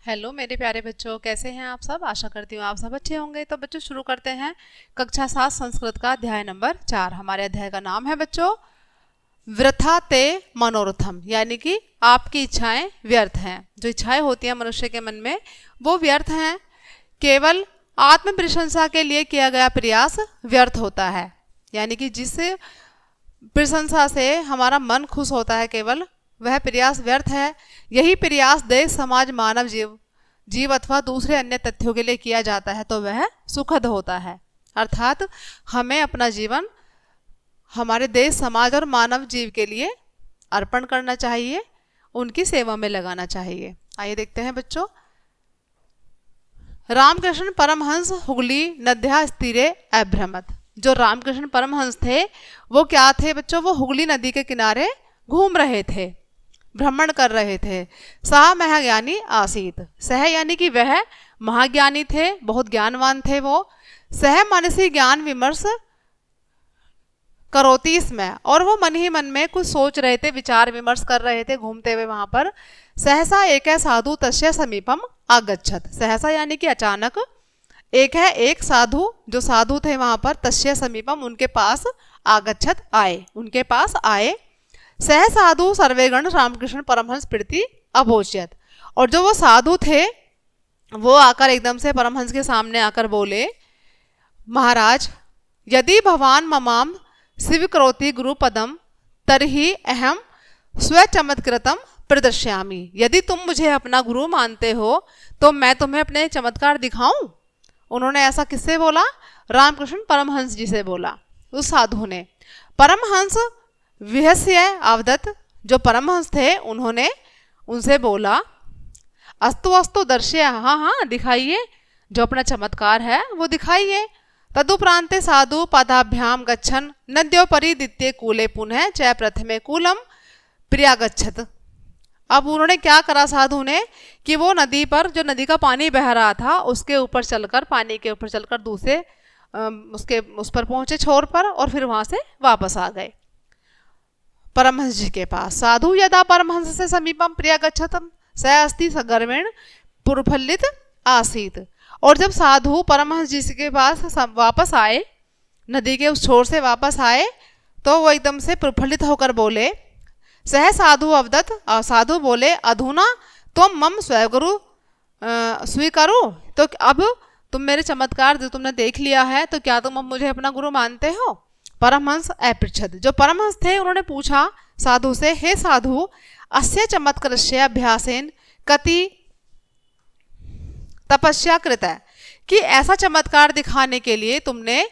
Hello मेरे प्यारे बच्चों, कैसे हैं आप सब। आशा करती हूँ आप सब अच्छे होंगे। तो बच्चों शुरू करते हैं कक्षा 7 संस्कृत का अध्याय नंबर 4। हमारे अध्याय का नाम है बच्चों वृथा ते मनोरथम, यानी कि आपकी इच्छाएं व्यर्थ हैं। जो इच्छाएं होती हैं मनुष्य के मन में वो व्यर्थ हैं। केवल आत्म प्रशंसा के लिए किया गया प्रयास व्यर्थ होता है, यानी कि जिस प्रशंसा से हमारा मन खुश होता है केवल वह प्रयास व्यर्थ है। यही प्रयास देश समाज मानव जीव अथवा दूसरे अन्य तथ्यों के लिए किया जाता है तो वह सुखद होता है। अर्थात हमें अपना जीवन हमारे देश समाज और मानव जीव के लिए अर्पण करना चाहिए, उनकी सेवा में लगाना चाहिए। आइए देखते हैं बच्चों। रामकृष्ण परमहंस हुगली नद्या स्थिरे अभ्रमत। जो रामकृष्ण परमहंस थे वो क्या थे बच्चों, वो हुगली नदी के किनारे घूम रहे थे, भ्रमण कर रहे थे। सह महाज्ञानी आसीत, सह यानी कि वह महाज्ञानी थे, बहुत ज्ञानवान थे वो। सह मनसी ज्ञान विमर्श करोति इसमें, और वो मन ही मन में कुछ सोच रहे थे, विचार विमर्श कर रहे थे घूमते हुए वहां पर। सहसा एक है साधु तस्य समीपम आगच्छत, सहसा यानी कि अचानक, एक है एक साधु, जो साधु थे वहां पर, तस्य समीपम उनके पास, आगच्छत आए, उनके पास आए। सह साधु सर्वेगण रामकृष्ण परमहंस प्रीति अभोच्यत, और जो वो साधु थे वो आकर एकदम से परमहंस के सामने आकर बोले, महाराज यदि भवान ममाम स्वीकरोति गुरुपदम तरहि अहम स्वचमत्कृतम प्रदर्शयामि। यदि तुम मुझे अपना गुरु मानते हो तो मैं तुम्हें अपने चमत्कार दिखाऊं। उन्होंने ऐसा किससे बोला? रामकृष्ण परमहंस जी से बोला, उस साधु ने। परमहंस विहस्य अवदत, जो परमहंस थे उन्होंने उनसे बोला, अस्तु अस्तु दर्शय, हाँ हाँ दिखाइए, जो अपना चमत्कार है वो दिखाइए। तदुपरांते साधु पदाभ्याम गच्छन नद्योपरि द्वितीय कूले पुनः च प्रथमे कूलम प्रियागच्छत। अब उन्होंने क्या करा साधु ने कि वो नदी पर, जो नदी का पानी बह रहा था उसके ऊपर चलकर, पानी के ऊपर चलकर दूसरे उस पर पहुंचे छोर पर, और फिर वहां से वापस आ गए परमहंस जी के पास। साधु यदा परमहंस से समीपम प्रियागच्छतम स अस्ति सगर्वेण पुरफलित आसीत। और जब साधु परमहंस जी के पास वापस आए, नदी के उस छोर से वापस आए, तो वो एकदम से प्रफुल्लित होकर बोले, सह साधु अवदत, साधु बोले, अधुना तुम मम स्वयगुरु स्वीकारो, तो अब तुम मेरे चमत्कार जो तुमने देख लिया है तो क्या तुम अब मुझे अपना गुरु मानते हो? परमहंस अपृच्छद, जो परमहंस थे उन्होंने पूछा साधु से, हे साधु अस्य चमत्कारस्य अभ्यासेन कति तपस्या कृत है, कि ऐसा चमत्कार दिखाने के लिए तुमने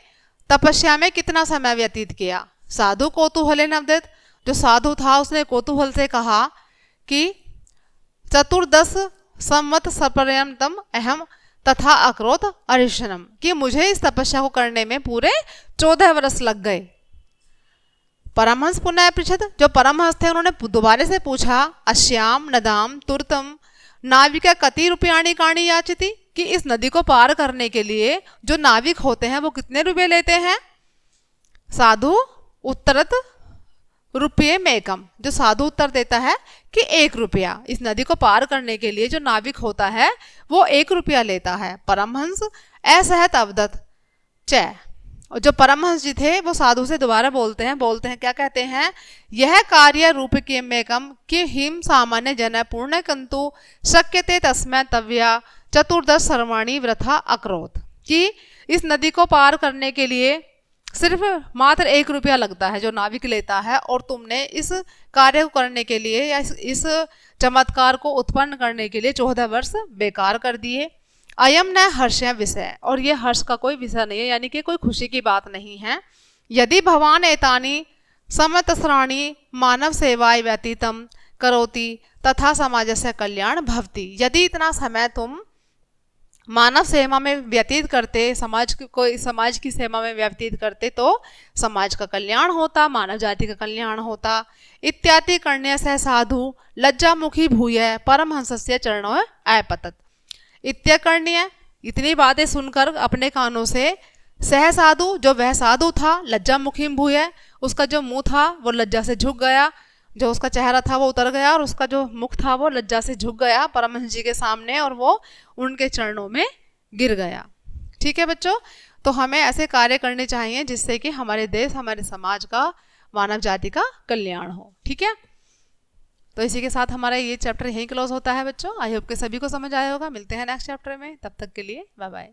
तपस्या में कितना समय व्यतीत किया? साधु कौतूहले नवदित, जो साधु था उसने कौतूहल से कहा कि चतुर्दश संवत सपर्यंतम अहम तथा अक्रोत अरिशनम, कि मुझे इस तपस्या को करने में पूरे 14 वर्ष लग गए। परमहंस पुनः पृछद, जो परमहंस थे उन्होंने दोबारा से पूछा, अश्याम नदाम तुरतम नाविका कति रुपयाणी काणी याचिति, कि इस नदी को पार करने के लिए जो नाविक होते हैं वो कितने रुपए लेते हैं? साधु उत्तरत रुपये में एकम, जो साधु उत्तर देता है कि 1 रुपया। इस नदी को पार करने के लिए जो नाविक होता है वो 1 रुपया लेता है। परमहंस असहत अवदत च, और जो परमहंस जी थे वो साधु से दोबारा बोलते हैं क्या कहते हैं, यह कार्य रूप के मेकम कि हिम सामान्य जन पूर्ण कंतु शक्यते तस्मै तव्या चतुर्दश सर्वाणी वृथा अक्रोत, कि इस नदी को पार करने के लिए सिर्फ मात्र 1 रुपया लगता है जो नाविक लेता है, और तुमने इस कार्य को करने के लिए या इस चमत्कार को उत्पन्न करने के लिए 14 वर्ष बेकार कर दिए। अयम न हर्ष विषय, और ये हर्ष का कोई विषय नहीं है, यानी कि कोई खुशी की बात नहीं है। यदि भवान एतानी समतसराणी मानव सेवाय व्यतीतम करोति तथा समाज से कल्याण भवति, यदि इतना समय तुम मानव सेवा में व्यतीत करते, समाज की सेवा में व्यतीत करते तो समाज का कल्याण होता, मानव जाति का कल्याण होता। इत्यादि करने से साधु लज्जामुखी भूय परमहंसस्य चरणों अपतत। इत्यकर्ण्य, इतनी बातें सुनकर अपने कानों से सह साधु, जो वह साधु था, लज्जामुखी भूय, उसका जो मुंह था वो लज्जा से झुक गया, जो उसका चेहरा था वो उतर गया और उसका जो मुख था वो लज्जा से झुक गया परमहंस जी के सामने और वो उनके चरणों में गिर गया। ठीक है बच्चों, तो हमें ऐसे कार्य करने चाहिए जिससे कि हमारे देश, हमारे समाज का, मानव जाति का कल्याण हो। ठीक है, तो इसी के साथ हमारा ये चैप्टर यहीं क्लोज होता है बच्चों। आई होप के सभी को समझ आया होगा। मिलते हैं नेक्स्ट चैप्टर में, तब तक के लिए बाय बाय।